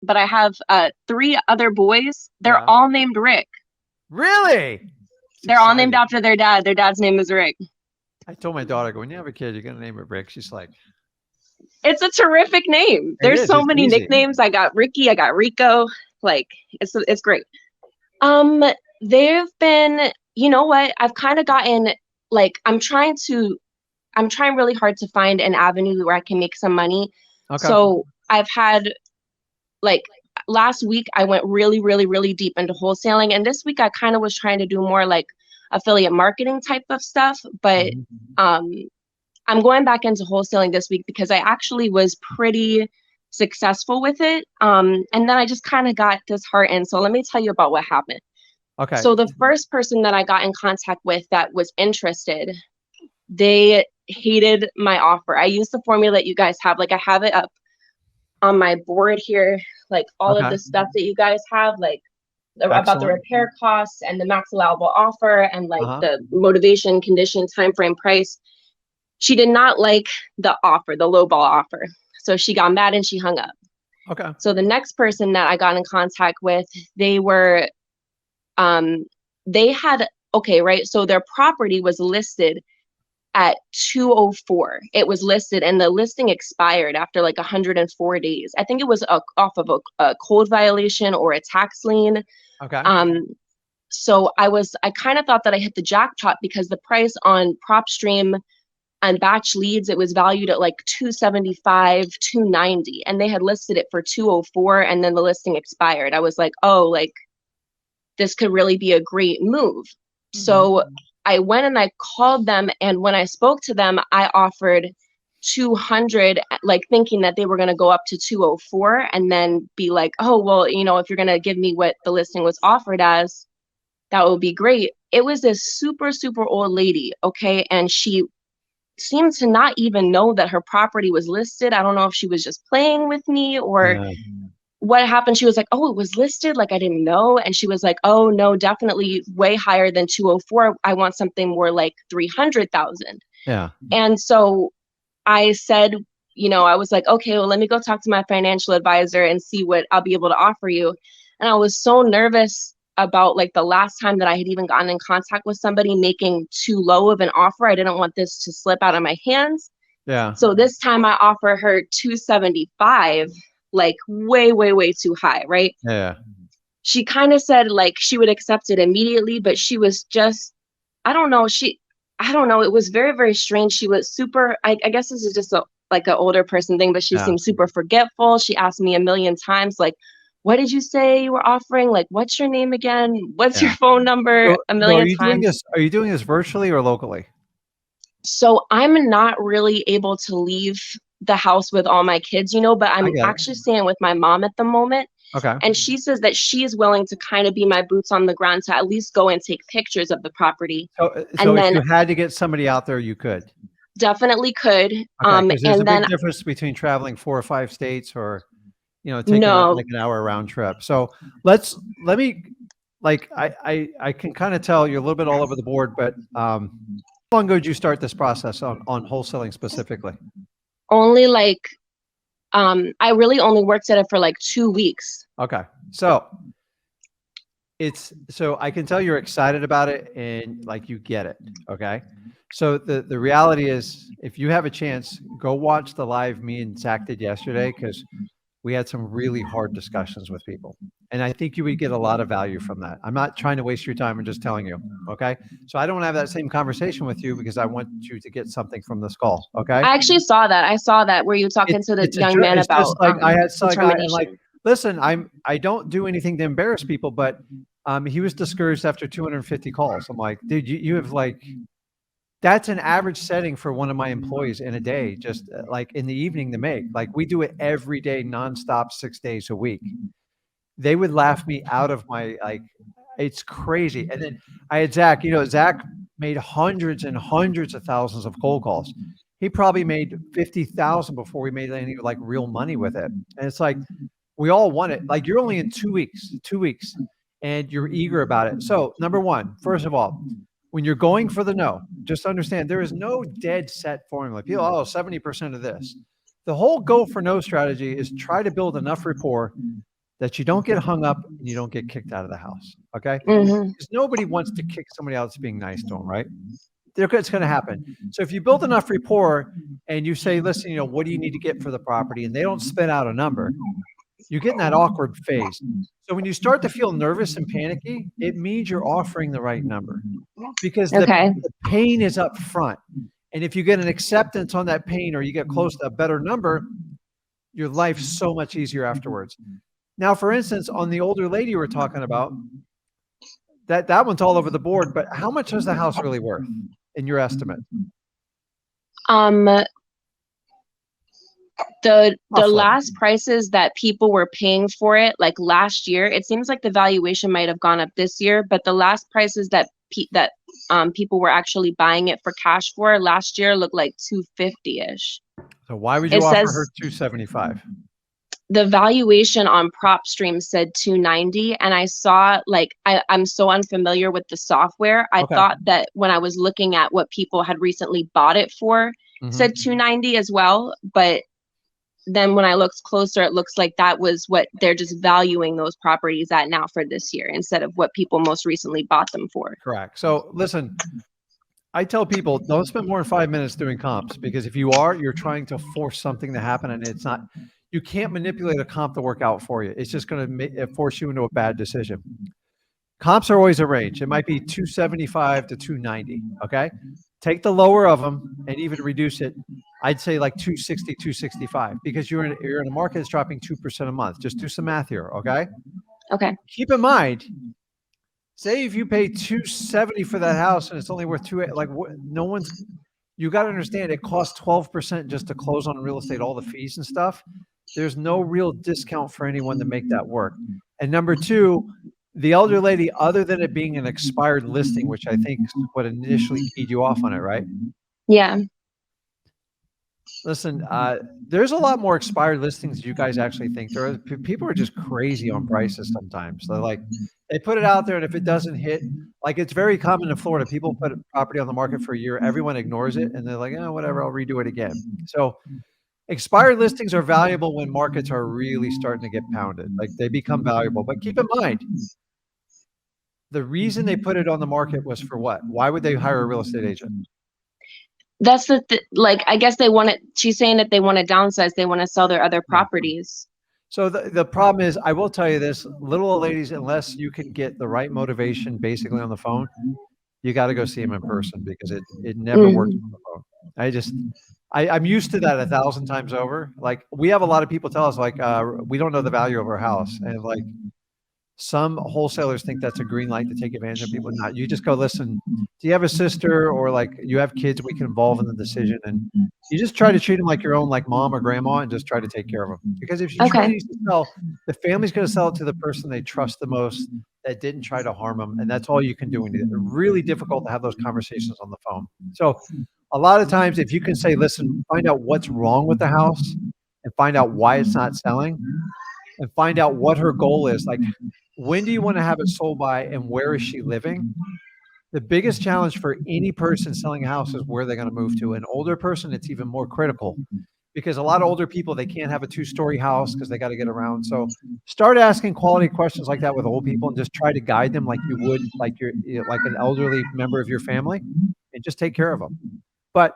but I have 3 other boys. They're Yeah. all named Rick. Really? It's They're all named exciting. after their dad. Their dad's name is Rick. I told my daughter, when you have a kid, you're gonna name it Rick. She's like, It's a terrific name. it There's is. so It's many easy. nicknames. I got Ricky, I got Rico. Like it's great. Um, they've been, you know what? I've kind of gotten like I'm trying really hard to find an avenue where I can make some money. Okay. So I've had like last week I went really, really, really deep into wholesaling, and this week I kind of was trying to do more like affiliate marketing type of stuff, but Mhm. um I'm going back into wholesaling this week because I actually was pretty successful with it. And then I just kind of got disheartened. So let me tell you about what happened. Okay. So the first person that I got in contact with that was interested, they hated my offer. I used the formula that you guys have. Like I have it up on my board here, like all of Okay. the stuff that you guys have, like about the Excellent. repair costs and the max allowable offer and like Uh-huh. the motivation, condition, time frame, price. She did not like the offer, the lowball offer. So she got mad and she hung up. Okay. So the next person that I got in contact with, they were um they had okay, right? So their property was listed at 204. It was listed and the listing expired after like 104 days. I think it was off of a code violation or a tax lien. Okay. Um so I kind of thought that I hit the jackpot because the price on PropStream and batch leads, it was valued at like 275, 290, and they had listed it for 204 and then the listing expired. I was like, oh, like this could really be a great move. Hmm. So I went and I called them, and when I spoke to them, I offered 200, like thinking that they were going to go up to 204 and then be like, oh, well, you know, if you're going to give me what the listing was offered as, that would be great. It was this super, super old lady, okay? And she seemed to not even know that her property was listed. I don't know if she was just playing with me or Yeah. what happened. She was like, "Oh, it was listed. Like I didn't know." And she was like, "Oh, no, definitely way higher than 204. I want something more like 300,000." Yeah. And so I said, you know, I was like, "Okay, well, let me go talk to my financial advisor and see what I'll be able to offer you." And I was so nervous about like the last time that I had even gotten in contact with somebody making too low of an offer. I didn't want this to slip out of my hands. Yeah. So this time I offer her 275, like way, way, way too high, right? Yeah. She kind of said like she would accept it immediately, but she was just, I don't know, I don't know, it was very, very strange. She was super, I guess this is just like an older person thing, but she Yeah. seemed super forgetful. She asked me a million times, like, what did you say you were offering? Like, what's your name again? What's your Yeah. phone number? A So million times. are you doing this virtually or locally? So I'm not really able to leave the house with all my kids, you know, but I I'm get it. actually staying with my mom at the moment. Okay. And she says that she is willing to kind of be my boots on the ground to at least go and take pictures of the property. So And if then you had to get somebody out there, you could. definitely could. Okay, because there's a And big then difference between traveling 4 or 5 states or, taking a no, like an hour round trip. So let me like I can kind of tell you're a little bit all over the board, but how long ago did you start this process on wholesaling specifically? only like I really only worked at it for like 2 weeks. Okay. So I can tell you're excited about it and like you get it. Okay. So the reality is if you have a chance, go watch the live me and Zach did yesterday because we had some really hard discussions with people. And I think you would get a lot of value from that. I'm not trying to waste your time. I'm just telling you. Okay. So I don't have that same conversation with you because I want you to get something from this call. Okay. I actually saw that. I saw that where you were talking to the young man It's just about like I had saw a guy and like, determination. listen, I don't do anything to embarrass people, but he was discouraged after 250 calls. I'm like, dude, you have like that's an average setting for one of my employees in a day, just like in the evening to make. Like we do it every day, nonstop, 6 days a week. They would laugh me out of my like, it's crazy. And then I had Zach, Zach made hundreds and hundreds of thousands of cold calls. He probably made 50,000 before we made any like real money with it. And it's like, we all want it. Like you're only in 2 weeks, and you're eager about it. So number one, first of all, when you're going for the no, just understand there is no dead set formula. People, 70% of this. The whole go for no strategy is try to build enough rapport that you don't get hung up and you don't get kicked out of the house. Okay. Mm-hmm. Because nobody wants to kick somebody out that's being nice to them, right? It's going to happen. So if you build enough rapport and you say, listen, what do you need to get for the property? And they don't spit out a number, you get in that awkward phase. So when you start to feel nervous and panicky, it means you're offering the right number, because Okay. the pain is up front. And if you get an acceptance on that pain, or you get close to a better number, your life's so much easier afterwards. Now, for instance, on the older lady we're talking about, that one's all over the board, but how much is the house really worth in your estimate? The last prices that people were paying for it, like last year, it seems like the valuation might have gone up this year, but the last prices that people were actually buying it for cash for last year looked like 250-ish. So why would you offer her 275? The valuation on PropStream said 290, and I saw, like, I'm so unfamiliar with the software. I thought that when I was looking at what people had recently bought it for, said 290 as well, but then when I looked closer, it looks like that was what they're just valuing those properties at now for this year, instead of what people most recently bought them for. Correct. So listen, I tell people, don't spend more than 5 minutes doing comps, because if you are, you're trying to force something to happen, and it's not. You can't manipulate a comp to work out for you. It's just going to force you into a bad decision. Comps are always a range. It might be 275 to 290. Okay. Take the lower of them and even reduce it. I'd say like 260, 265, because you're in a market that's dropping 2% a month. Just do some math here. Okay. Okay. Keep in mind, say if you pay 270 for that house and it's only worth you got to understand, it costs 12% just to close on real estate, all the fees and stuff. There's no real discount for anyone to make that work. And number two, the elder lady, other than it being an expired listing, which I think is what initially keyed you off on it, right? Yeah. Listen, there's a lot more expired listings you guys actually think. People are just crazy on prices sometimes. They put it out there, and if it doesn't hit, like, it's very common in Florida, people put a property on the market for a year, everyone ignores it, and they're like, oh, whatever, I'll redo it again. So expired listings are valuable when markets are really starting to get pounded. Like, they become valuable. But keep in mind, the reason they put it on the market was for what? Why would they hire a real estate agent? That's I guess she's saying that they want to downsize. They want to sell their other properties. So the problem is, I will tell you this, little old ladies, unless you can get the right motivation basically on the phone, you got to go see them in person, because it never works on the phone. I'm used to that 1,000 times over. Like, we have a lot of people tell us, like, we don't know the value of our house. And like, some wholesalers think that's a green light to take advantage of people. Not. You just go, listen, do you have a sister, or like you have kids we can involve in the decision? And you just try to treat them like your own, like mom or grandma, and just try to take care of them. Because if you try to sell, the family's going to sell it to the person they trust the most, that didn't try to harm them. And that's all you can do. And it's really difficult to have those conversations on the phone. So a lot of times, if you can say, listen, find out what's wrong with the house, and find out why it's not selling, and find out what her goal is. Like, when do you want to have it sold by, and where is she living? The biggest challenge for any person selling a house is where they're going to move to. An older person, it's even more critical, because a lot of older people, they can't have a 2-story house because they got to get around. So start asking quality questions like that with old people, and just try to guide them like you would, like like an elderly member of your family, and just take care of them. But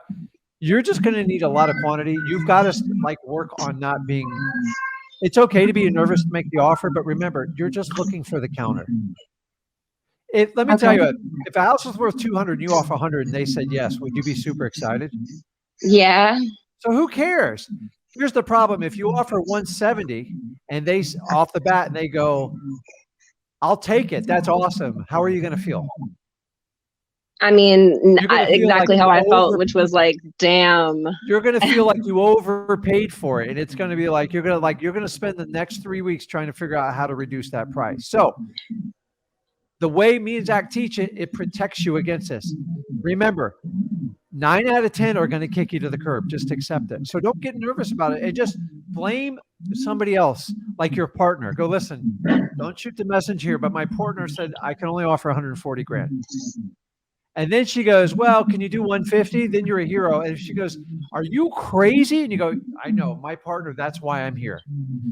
you're just going to need a lot of quantity. You've got to work on not being. It's okay to be nervous to make the offer, but remember, you're just looking for the counter. Let me tell you, if a house was worth 200, you offer 100, and they said yes, would you be super excited? Yeah. So who cares? Here's the problem: if you offer 170, and they off the bat, and they go, "I'll take it. That's awesome." How are you going to feel? I mean, exactly how I felt, which was like, damn. You're going to feel like you overpaid for it. And it's going to be like, you're going to spend the next 3 weeks trying to figure out how to reduce that price. So the way me and Zach teach it, it protects you against this. Remember, 9 out of 10 are going to kick you to the curb. Just accept it. So don't get nervous about it, and just blame somebody else, like your partner. Go, listen, don't shoot the messenger here, but my partner said I can only offer 140 grand. And then she goes, well, can you do 150? Then you're a hero. And she goes, are you crazy? And you go, I know, my partner, that's why I'm here.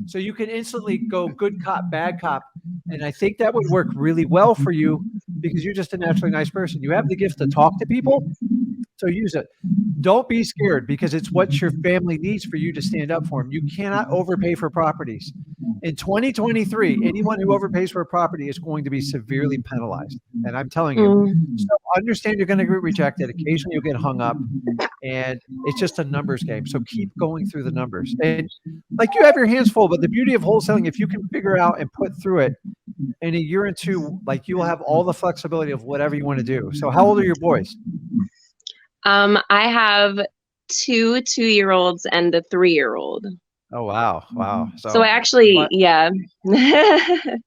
So you can instantly go good cop, bad cop. And I think that would work really well for you because you're just a naturally nice person. You have the gift to talk to people, so use it. Don't be scared because it's what your family needs for you to stand up for them. You cannot overpay for properties. In 2023, anyone who overpays for a property is going to be severely penalized. And I'm telling you, so understand you're going to get rejected. Occasionally you'll get hung up, and it's just a numbers game. So keep going through the numbers. And like, you have your hands full, but the beauty of wholesaling, if you can figure out and put through it in a year or two, like, you will have all the flexibility of whatever you want to do. So how old are your boys? I have two 2-year-olds and a 3-year-old. Oh, wow. Wow. So I actually, yeah. I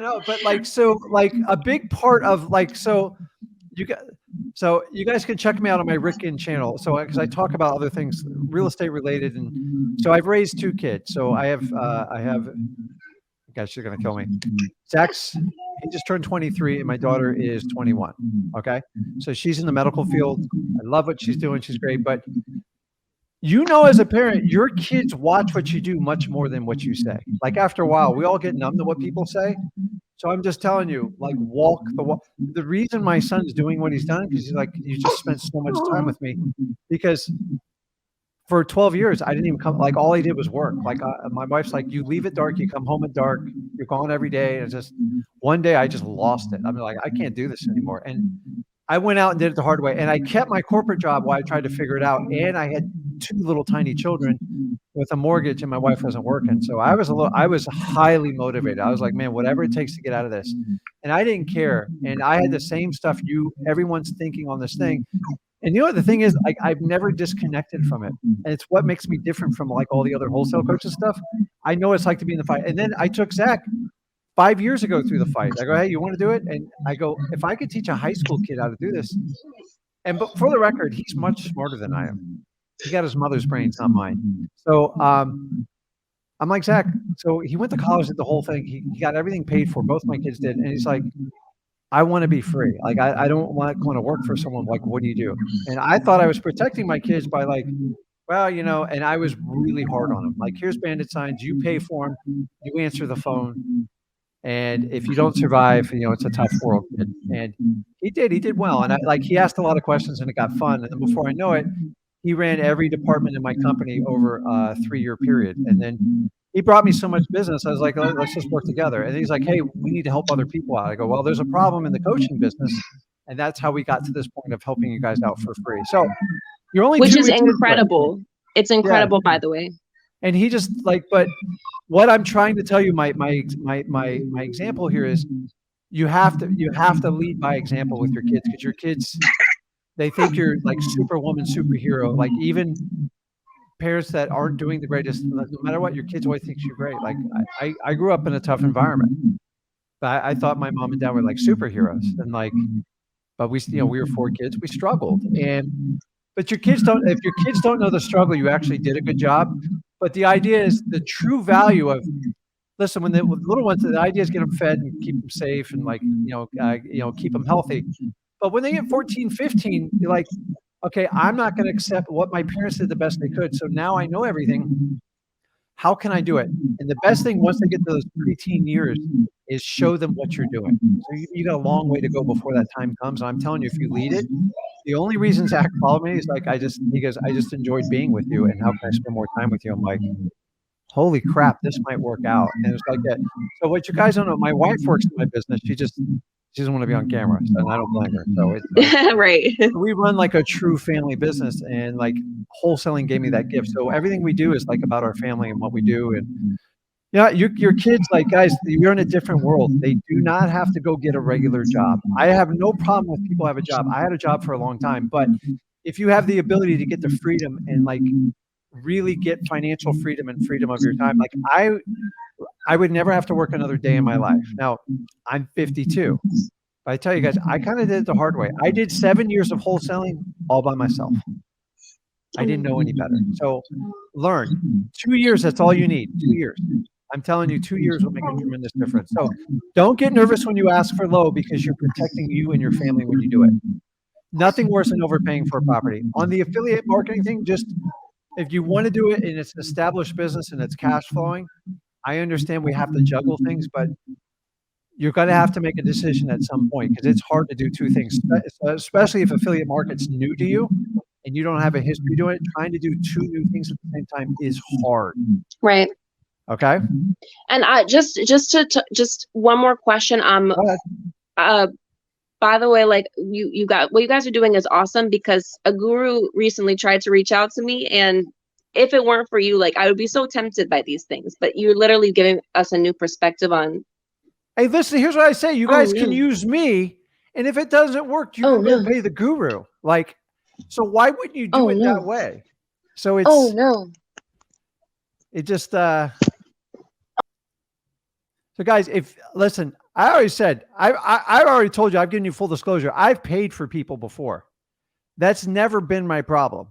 know, but like, so like a big part of like, so you guys can check me out on my Rick Ginn channel. So, cause I talk about other things, real estate related. And so I've raised 2 kids. So I have, guys, she's going to kill me. Zach's, he just turned 23 and my daughter is 21. Okay. So she's in the medical field. I love what she's doing. She's great. But you know, as a parent, your kids watch what you do much more than what you say. Like, after a while, we all get numb to what people say. So I'm just telling you, like, walk the walk. The reason my son's doing what he's done, because he's like, you just spent so much time with me, because for 12 years, I didn't even come, like, all I did was work. Like, my wife's like, you leave at dark, you come home at dark, you're gone every day. And it's just, one day I just lost it. I'm like, I can't do this anymore. And I went out and did it the hard way. And I kept my corporate job while I tried to figure it out. And I had 2 little tiny children with a mortgage, and my wife wasn't working. So I was highly motivated. I was like, man, whatever it takes to get out of this. And I didn't care. And I had the same stuff everyone's thinking on this thing. And you know what the thing is, like, I've never disconnected from it. And it's what makes me different from like all the other wholesale coaches stuff. I know what it's like to be in the fight. And then I took Zach 5 years ago through the fight. I go, hey, you want to do it? And I go, if I could teach a high school kid how to do this. And but for the record, he's much smarter than I am. He got his mother's brains, not mine. So I'm like, Zach, so he went to college, did the whole thing. He got everything paid for. Both my kids did. And he's like, I want to be free. Like, I don't want to work for someone. Like, what do you do? And I thought I was protecting my kids by like, well, you know, and I was really hard on him. Like, here's bandit signs. You pay for them. You answer the phone. And if you don't survive, you know, it's a tough world. And he did well. And he asked a lot of questions, and it got fun. And then before I know it, he ran every department in my company over a 3-year period. And then he brought me so much business. I was like, oh, let's just work together. And he's like, hey, we need to help other people out. I go, well, there's a problem in the coaching business. And that's how we got to this point of helping you guys out for free. So you're only, which is incredible. It's incredible, by the way. And he just like, but what I'm trying to tell you, my example here is, you have to lead by example with your kids, because your kids, they think you're like superwoman, superhero. Like, even parents that aren't doing the greatest, no matter what, your kids always think you're great. Like, I grew up in a tough environment, but I thought my mom and dad were like superheroes, and like, but we were 4 kids, we struggled. But if your kids don't know the struggle, you actually did a good job. But the idea is the true value of, listen, with little ones, the idea is get them fed and keep them safe, and like, keep them healthy. But when they get 14, 15, you're like, okay, I'm not going to accept what my parents did the best they could. So now I know everything. How can I do it? And the best thing, once they get to those preteen years, is show them what you're doing. So you got a long way to go before that time comes. And I'm telling you, if you lead it, the only reason Zach followed me is like, he goes, I just enjoyed being with you, and how can I spend more time with you? I'm like, holy crap, this might work out. And it's like that. So what you guys don't know, my wife works in my business. She doesn't want to be on camera, and I don't blame her. So it's like, right. We run like a true family business, and like, wholesaling gave me that gift. So everything we do is like about our family and what we do. And yeah, your kids, like, guys, you're in a different world. They do not have to go get a regular job. I have no problem with people have a job. I had a job for a long time, but if you have the ability to get the freedom and like really get financial freedom and freedom of your time, like I would never have to work another day in my life. Now, I'm 52. But I tell you guys, I kind of did it the hard way. I did 7 years of wholesaling all by myself. I didn't know any better. So learn. 2 years, that's all you need. 2 years. I'm telling you, 2 years will make a tremendous difference. So don't get nervous when you ask for low, because you're protecting you and your family when you do it. Nothing worse than overpaying for a property. On the affiliate marketing thing, just if you want to do it and it's an established business and it's cash flowing, I understand we have to juggle things, but you're going to have to make a decision at some point because it's hard to do two things, especially if affiliate market's new to you and you don't have a history doing it. Trying to do two new things at the same time is hard. Right. Okay. And just one more question. By the way, like you got what you guys are doing is awesome, because a guru recently tried to reach out to me, and if it weren't for you, like I would be so tempted by these things, but you're literally giving us a new perspective on. Hey, listen, here's what I say. You guys can use me, and if it doesn't work, you can go pay the guru. Like, so why wouldn't you do it that way? So it's it just so guys, listen, I already said, I already told you, I've given you full disclosure. I've paid for people before. That's never been my problem.